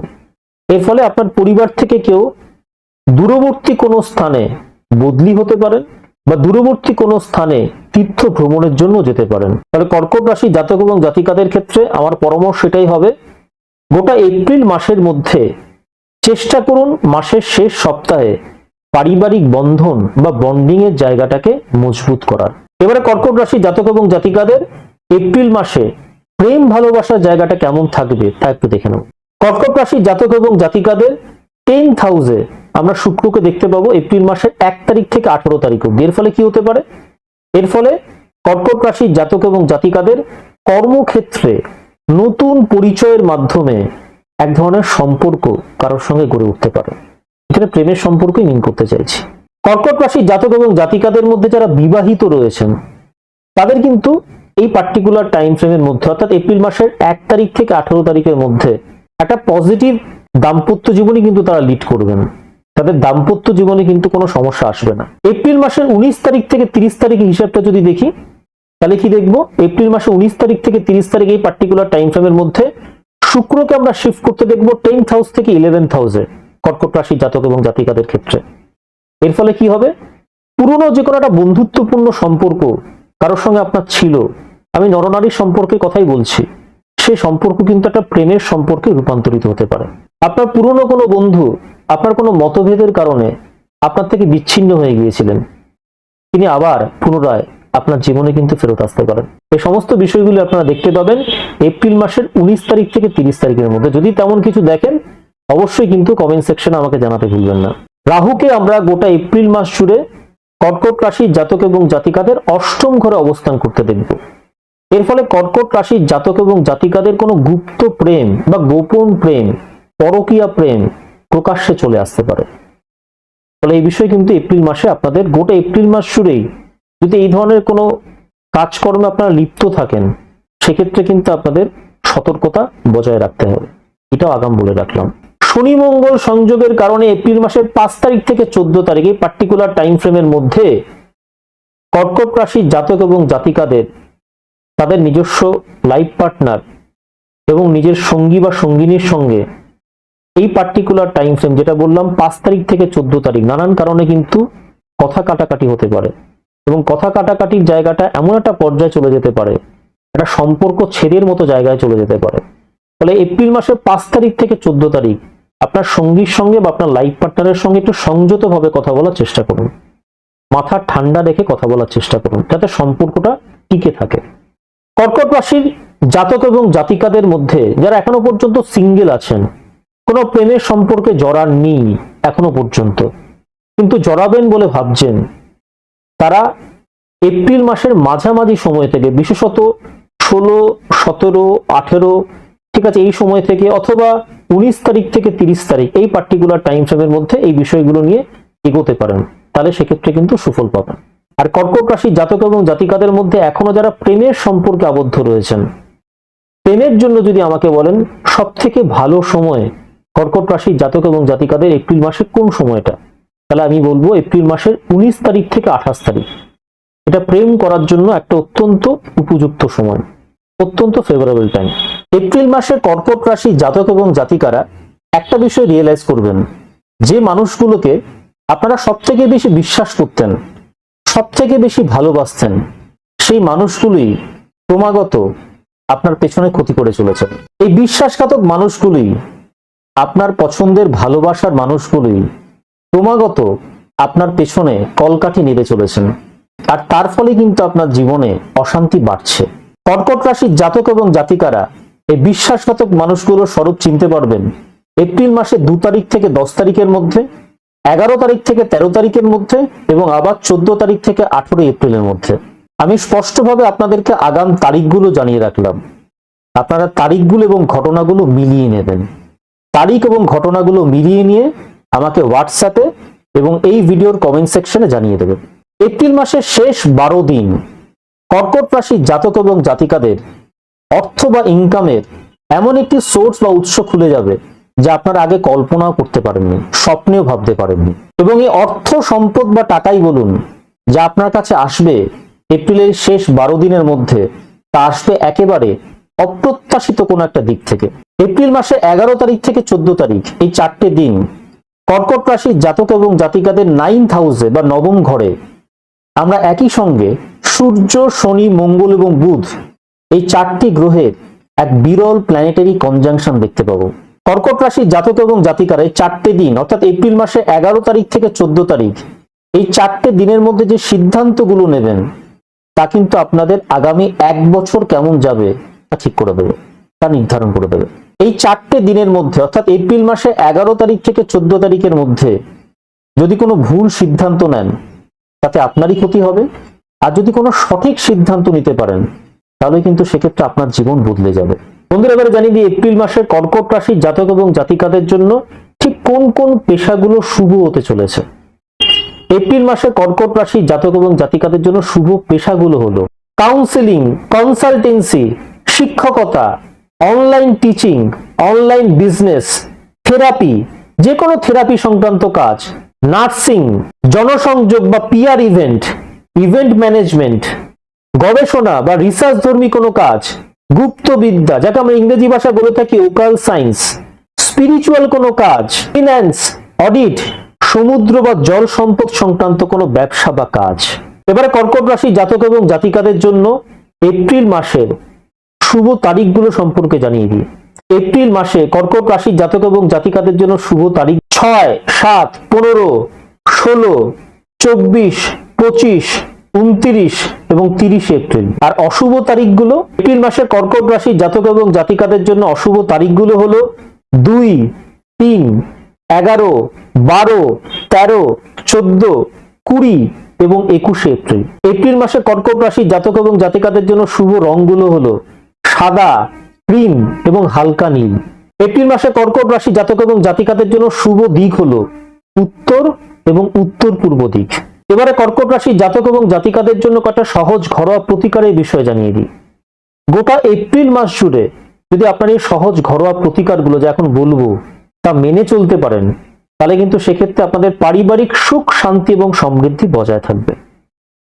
এর ফলে আপনার পরিবার থেকে কেউ দূরবর্তী কোনো স্থানে বদলি হতে পারেন, বা দূরবর্তী কোনো স্থানে তীর্থ ভ্রমণের জন্য যেতে পারেন। তাহলে কর্কট রাশি জাতক এবং জাতিকাদের ক্ষেত্রে আমার পরামর্শ এটাই হবে, গোটা এপ্রিল মাসের মধ্যে চেষ্টা করুন মাসের শেষ সপ্তাহে পারিবারিক বন্ধন বা বন্ডিং এর জায়গাটাকে মজবুত করার। এবারে কর্কট রাশি জাতক এবং জাতিকাদের এপ্রিল মাসে প্রেম ভালোবাসার জায়গাটা কেমন থাকবে তা একটু দেখে নেব। কর্কট রাশি জাতক এবং জাতিকাদের 10th হাউসে আমরা শুক্রকে দেখতে পাবো এপ্রিল মাসের 1 তারিখ থেকে 18 তারিখ অবধি। এর ফলে কি হতে পারে? এর ফলে কর্কট রাশির জাতক এবং জাতিকাদের কর্মক্ষেত্রে নতুন পরিচয়ের মাধ্যমে এক ধরনের সম্পর্ক কারোর সঙ্গে গড়ে উঠতে পারে। এখানে প্রেমের সম্পর্কই মিন করতে চাইছি। কর্কট রাশির জাতক এবং জাতিকাদের মধ্যে যারা বিবাহিত রয়েছেন তাদের কিন্তু এই পার্টিকুলার টাইম ফ্রেমের মধ্যে, অর্থাৎ এপ্রিল মাসের 1 তারিখ থেকে 18 তারিখের মধ্যে একটা পজিটিভ দাম্পত্য জীবনই কিন্তু তারা লিড করবেন। তাদের দাম্পত্য জীবনে কিন্তু কোনো সমস্যা আসবে না। এপ্রিল মাসের 19 তারিখ থেকে 30 তারিখের হিসাবটা যদি দেখি, তাহলে কি দেখবো? এপ্রিল মাসের 19 তারিখ থেকে 30 তারিখ এই পার্টিকুলার টাইম ফ্রেমের মধ্যে শুক্রকে আমরা শিফট করতে দেখবো 10th হাউস থেকে 11th হাউসে কর্কট রাশির জাতক এবং জাতিকাদের ক্ষেত্রে। এর ফলে কি হবে? পুরনো যে কোনো একটা বন্ধুত্বপূর্ণ সম্পর্ক কারোর সঙ্গে আপনার ছিল, আমি নরনারীর সম্পর্কের কথাই বলছি, সেই সম্পর্ক কিন্তু একটা প্রেমের সম্পর্কে রূপান্তরিত হতে পারে। আপনার পুরনো কোনো বন্ধু আপনার কোনো মতভেদের কারণে আপনার থেকে বিচ্ছিন্ন হয়ে গিয়েছিলেন, তিনি আবার পুনরায় আপনার জীবনে কিন্তু ফেরত আসতে পারেন। এই সমস্ত বিষয়গুলি আপনারা দেখতে পাবেন এপ্রিল মাসের 19 তারিখ থেকে 30 তারিখের মধ্যে। যদি তেমন কিছু দেখেন অবশ্যই কিন্তু কমেন্ট সেকশনে আমাকে জানাতে ভুলবেন না। রাহুকে আমরা গোটা এপ্রিল মাস জুড়ে কর্কট রাশির জাতক এবং জাতিকাদের 8ম ঘরে অবস্থান করতে দেখব। এর ফলে কর্কট রাশির জাতক এবং জাতিকাদের কোনো গুপ্ত প্রেম বা গোপন প্রেম, পরকীয়া প্রেম প্রকাশ্যে চলে আসতে পারে। ফলে এই বিষয়ে কিন্তু এপ্রিল মাসে আপনাদের গোটা এপ্রিল মাস জুড়েই যদি এই ধরনের কোনো কাজকর্মে আপনারা লিপ্ত থাকেন, সেক্ষেত্রে কিন্তু আপনাদের সতর্কতা বজায় রাখতে হবে। এটাও আগাম বলে রাখলাম। শনি মঙ্গল সংযোগের কারণে এপ্রিল মাসের 5 তারিখ থেকে 14 তারিখে পার্টিকুলার টাইম ফ্রেমের মধ্যে কর্কট রাশির জাতক এবং জাতিকাদের তাদের নিজস্ব লাইফ পার্টনার এবং নিজের সঙ্গী বা সঙ্গিনীর সঙ্গে এই পার্টিকুলার টাইম ফ্রেম যেটা বললাম 5 তারিখ থেকে 14 তারিখ নানান কারণে কিন্তু কথা কাটাকাটি হতে পারে, এবং কথা কাটাকাটির জায়গাটা এমন একটা পর্যায়ে চলে যেতে পারে, একটা সম্পর্ক ছেদের মতো জায়গায় চলে যেতে পারে। ফলে এপ্রিল মাসের 5 তারিখ থেকে 14 তারিখ আপনার সঙ্গীর সঙ্গে বা আপনার লাইফ পার্টনারের সঙ্গে একটু সংযতভাবে কথা বলার চেষ্টা করুন। মাথা ঠান্ডা রেখে কথা বলার চেষ্টা করুন, যাতে সম্পর্কটা টিকে থাকে। কর্কট রাশির জাতক এবং জাতিকাদের মধ্যে যারা এখনো পর্যন্ত সিঙ্গেল আছেন, কোনো প্রেমের সম্পর্কে জড়াননি এখনো পর্যন্ত, কিন্তু জড়াবেন বলে ভাবছেন, তারা এপ্রিল মাসের মাঝামাঝি সময় থেকে, বিশেষত 16, 17, 18, ঠিক আছে, এই সময় থেকে, অথবা 19 তারিখ থেকে 30 তারিখ, এই পার্টিকুলার টাইম ফ্রেমের মধ্যে এই বিষয়গুলো নিয়ে এগোতে পারেন, তাহলে সেক্ষেত্রে কিন্তু সুফল পাবেন। আর কর্কট রাশির জাতক এবং জাতিকাদের মধ্যে এখনো যারা প্রেমের সম্পর্কে আবদ্ধ রয়েছেন, প্রেমের জন্য যদি আমাকে বলেন সব থেকে ভালো সময় কর্কট রাশির জাতক এবং জাতিকাদের এপ্রিল মাসের কোন সময়টা, তাহলে আমি বলবো এপ্রিল মাসের 19 তারিখ থেকে 28 তারিখ। এটা প্রেম করার জন্য একটা অত্যন্ত উপযুক্ত সময়, অত্যন্ত ফেভারেবল টাইম। এপ্রিল মাসে কর্কট রাশির জাতক এবং জাতিকারা একটা বিষয় রিয়েলাইজ করবেন, যে মানুষগুলোকে আপনারা সব থেকে বেশি বিশ্বাস করতেন, সব থেকে বেশি ভালোবাসতেন, সেই মানুষগুলোই ক্রমাগত আপনার পেছনে ক্ষতি করে চলেছেন। এই বিশ্বাসঘাতক মানুষগুলোই, আপনার পছন্দের ভালোবাসার মানুষগুলোই ক্রমাগত আপনার পেছনে কলকাঠি নেড়ে চলেছেন, আর তার ফলে কিন্তু আপনার জীবনে অশান্তি বাড়ছে। কর্কট রাশির জাতক এবং জাতিকারা এই বিশ্বাসঘাতক মানুষগুলোর স্বরূপ চিনতে পারবেন এপ্রিল মাসের 2 তারিখ থেকে 10 তারিখের মধ্যে, 11 তারিখ থেকে 13 তারিখের মধ্যে, এবং আবার 14 তারিখ থেকে 18 এপ্রিলের মধ্যে। আমি স্পষ্টভাবে আপনাদেরকে আগাম তারিখগুলো জানিয়ে রাখলাম, আপনারা তারিখগুলো এবং ঘটনাগুলো মিলিয়ে নেবেন। তারিখ এবং ঘটনাগুলো মিলিয়ে নিয়ে আমাকে হোয়াটসঅ্যাপে এবং এই ভিডিওর কমেন্ট সেকশনে জানিয়ে দেবেন। এপ্রিল মাসের শেষ 12 দিন কর্কট রাশির জাতক এবং জাতিকাদের অর্থ বা ইনকামের এমন একটি সোর্স বা উৎস খুলে যাবে যা আপনারা আগে কল্পনাও করতে পারেননি, স্বপ্নেও ভাবতে পারেননি। এবং এই অর্থ, সম্পদ বা টাকাই বলুন, যা আপনার কাছে আসবে এপ্রিলের শেষ 12 দিনের মধ্যে, তা আসবে একেবারে অপ্রত্যাশিত কোনো একটা দিক থেকে। এপ্রিল মাসে 11 তারিখ থেকে 14 তারিখ, এই 4টে দিন কর্কট রাশির জাতক এবং জাতিকাদের 9th হাউসে বা নবম ঘরে আমরা একই সঙ্গে সূর্য, শনি, মঙ্গল এবং বুধ, এই 4টি গ্রহের এক বিরল প্ল্যানেটারি কনজাংশন দেখতে পাবো। কর্কট রাশির জাতক এবং জাতিকারা এই 4টে দিন, অর্থাৎ এপ্রিল মাসে 11 তারিখ থেকে 14 তারিখ, এই 4টে দিনের মধ্যে যে সিদ্ধান্তগুলো নেবেন, তা কিন্তু আপনাদের আগামী 1 বছর কেমন যাবে তা ঠিক করে দেবে, তা নির্ধারণ করে দেবে। এই 4টে দিনের মধ্যে, অর্থাৎ এপ্রিল মাসে 11 তারিখ থেকে 14 তারিখের মধ্যে যদি কোনো ভুল সিদ্ধান্ত নেন, তাতে আপনারই ক্ষতি হবে। আর যদি কোনো সঠিক সিদ্ধান্ত নিতে পারেন, তাহলে কিন্তু সেক্ষেত্রে আপনার জীবন বদলে যাবে। বন্ধুরা, এবারে জানিয়ে দিই এপ্রিল মাসের কর্কট রাশির জাতক এবং জাতিকাদের জন্য ঠিক কোন কোন পেশাগুলো শুভ হতে চলেছে। এপ্রিল মাসে কর্কট রাশির জাতক এবং জাতিকাদের জন্য শুভ পেশাগুলো হলো কাউন্সেলিং, কনসালটেন্সি, শিক্ষকতা, online teaching, online business, therapy, যে কোনো থেরাপি সংক্রান্ত কাজ, নার্সিং, জনসংযোগ বা পিআর ইভেন্ট, ইভেন্ট ম্যানেজমেন্ট, গবেষণা বা রিসার্চ ধর্মী কোনো কাজ, গুপ্তবিদ্যা, যাকে আমরা ইংরেজি ভাষা বলে থাকি ওকাল সায়েন্স, স্পিরিচুয়াল কোনো কাজ, ফিন্যান্স, অডিট, সমুদ্র বা জল সম্পদ সংক্রান্ত কোনো ব্যবসা বা কাজ। এবারে কর্কট রাশি জাতক এবং জাতিকাদের জন্য এপ্রিল মাসের শুভ তারিখগুলো সম্পর্কে জানিয়ে দিই। এপ্রিল মাসে কর্কট রাশির জাতক এবং জাতিকাদের জন্য শুভ তারিখ 6, 7, 15, 16, 24, 25, 29 এবং 30 এপ্রিল। আর অশুভ তারিখগুলো এপ্রিল মাসে কর্কট রাশির জাতক এবং জাতিকাদের জন্য অশুভ তারিখগুলো হলো 2, 3, 11, 12, 13, 14, 20 এবং 21 এপ্রিল। এপ্রিল মাসে কর্কট রাশির জাতক এবং জাতিকাদের জন্য শুভ রংগুলো হলো সাদা, ক্রিম এবং হালকা নীল। এপ্রিল মাসে কর্কট রাশি জাতক এবং জাতিকাদের জন্য শুভ দিক হলো উত্তর এবং উত্তর পূর্ব দিক। এবারে কর্কট রাশি জাতক এবং জাতিকাদের জন্য কয়েকটা সহজ ঘরোয়া প্রতিকারের বিষয় জানিয়ে দিই। গোটা এপ্রিল মাস জুড়ে যদি আপনার এই সহজ ঘরোয়া প্রতিকারগুলো, যা এখন বলবো, তা মেনে চলতে পারেন, তাহলে কিন্তু সেক্ষেত্রে আপনাদের পারিবারিক সুখ, শান্তি এবং সমৃদ্ধি বজায় থাকবে।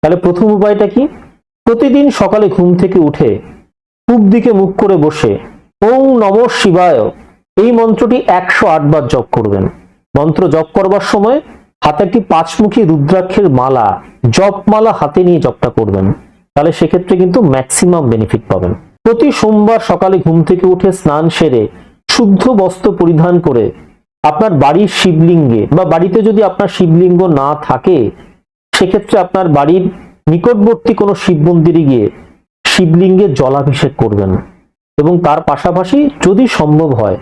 তাহলে প্রথম উপায়টা কি? প্রতিদিন সকালে ঘুম থেকে উঠে পূব দিকে মুখ করে বসে ওং নমঃ শিবায় এই মন্ত্রটি 108 বার জপ করবেন। মন্ত্র জপ করবার সময় হাতে একটি 5মুখী রুদ্রাক্ষের মালা, জপমালা হাতে নিয়ে জপটা করবেন, তাহলে সেক্ষেত্রে কিন্তু ম্যাক্সিমাম বেনিফিট পাবেন। প্রতি সোমবার সকালে ঘুম থেকে উঠে স্নান সেরে শুদ্ধ বস্ত্র পরিধান করে আপনার বাড়ির শিবলিঙ্গে বা বাড়িতে যদি আপনার শিবলিঙ্গ না থাকে সেক্ষেত্রে আপনার বাড়ির নিকটবর্তী কোনো শিব মন্দিরে গিয়ে শিবলিঙ্গে জলাভিষেক করবেন এবং তার পাশাপাশি যদি সম্ভব হয়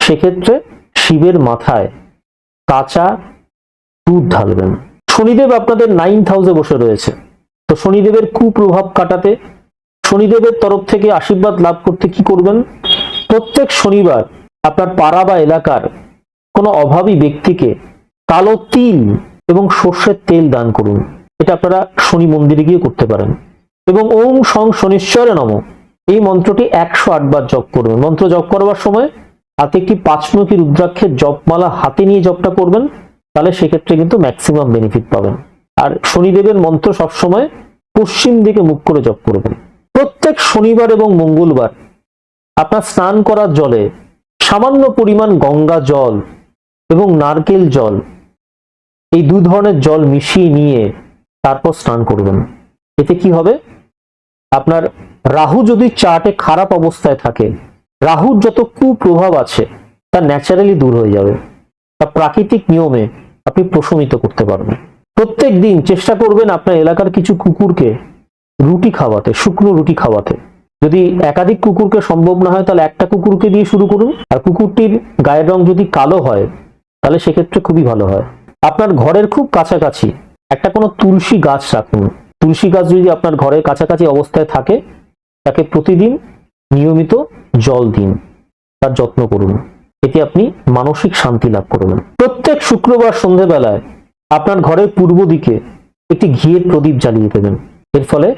সেক্ষেত্রে শিবের মাথায় কাঁচা দুধ ঢালবেন। শনিদেব আপনাদের 9th হাউসে বসে রয়েছে, তো শনিদেবের কুপ্রভাব কাটাতে, শনিদেবের তরফ থেকে আশীর্বাদ লাভ করতে কি করবেন? প্রত্যেক শনিবার আপনার পাড়া বা এলাকার কোনো অভাবী ব্যক্তিকে কালো তিল এবং সর্ষের তেল দান করুন। এটা আপনারা শনি মন্দিরে গিয়ে করতে পারেন। এবং ওম সং শনিশ্বরে নমঃ এই মন্ত্রটি 108 বার জপ করবেন। মন্ত্র জপ করবার সময় হাতে একটি 5মুখী রুদ্রাক্ষের জপমালা হাতে নিয়ে জপটা করবেন, তাহলে সেক্ষেত্রে কিন্তু ম্যাক্সিমাম বেনিফিট পাবেন। আর শনিদেবের মন্ত্র সবসময় পশ্চিম দিকে মুখ করে জপ করবেন। প্রত্যেক শনিবার এবং মঙ্গলবার আপনার স্নান করার জলে সামান্য পরিমাণ গঙ্গা জল এবং নারকেল জল, এই দুই ধরনের জল মিশিয়ে নিয়ে তারপর স্নান করবেন। এতে কি হবে? আপনার রাহু যদি চার্টে খারাপ অবস্থায় থাকে, রাহুর যত কুপ্রভাব আছে তা ন্যাচারালি দূর হয়ে যাবে, তা প্রাকৃতিক নিয়মে আপনি প্রশমিত করতে পারবেন। প্রত্যেক দিন চেষ্টা করবেন আপনার এলাকার কিছু কুকুরকে রুটি খাওয়াতে, শুকনো রুটি খাওয়াতে। যদি একাধিক কুকুরকে সম্ভব না হয় তাহলে একটা কুকুরকে দিয়ে শুরু করুন। আর কুকুরটির গায়ের রং যদি কালো হয় তাহলে সেক্ষেত্রে খুবই ভালো হয়। আপনার ঘরের খুব কাছাকাছি একটা কোনো তুলসী গাছ রাখুন। তুলসী গাছ যদি আপনার ঘরের কাছাকাছি অবস্থায় থাকে তাকে প্রতিদিন নিয়মিত জল দিন, তার যত্ন করুন। এতে আপনি মানসিক শান্তি লাভ করবেন। প্রত্যেক শুক্রবার সন্ধ্যেবেলায় আপনার ঘরের পূর্ব দিকে একটি ঘিয়ের প্রদীপ জ্বালিয়ে দেবেন। এর ফলে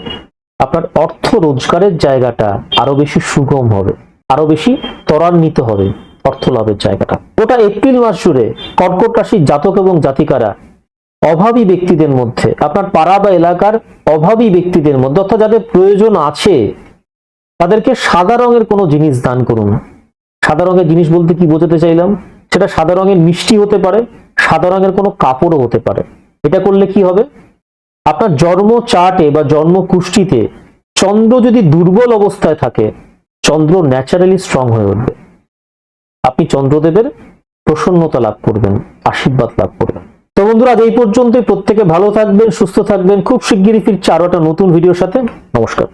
আপনার অর্থ রোজগারের জায়গাটা আরো বেশি সুগম হবে, আরো বেশি ত্বরান্বিত হবে অর্থ লাভের জায়গাটা। গোটা এপ্রিল মাস জুড়ে কর্কট রাশির জাতক এবং জাতিকারা অভাবী ব্যক্তিদের মধ্যে, আপনার পাড়া বা এলাকার অভাবী ব্যক্তিদের মধ্যে, অর্থাৎ যাদের প্রয়োজন আছে তাদেরকে সাদা রঙের কোনো জিনিস দান করুন। সাদা রঙের জিনিস বলতে কি বোঝাতে চাইলাম? সেটা সাদা রঙের মিষ্টি হতে পারে, সাদা রঙের কোনো কাপড়ও হতে পারে। এটা করলে কি হবে? আপনার জন্ম চার্টে বা জন্ম কুষ্ঠিতে চন্দ্র যদি দুর্বল অবস্থায় থাকে, চন্দ্র ন্যাচারালি স্ট্রং হয়ে উঠবে। আপনি চন্দ্রদেবের প্রসন্নতা লাভ করবেন, আশীর্বাদ লাভ করবেন। তো বন্ধুরা, আজ এই পর্যন্তই। প্রত্যেকে ভালো থাকবেন, সুস্থ থাকবেন। খুব শিগগিরই ফিরছি আরো একটা নতুন ভিডিওর সাথে। নমস্কার।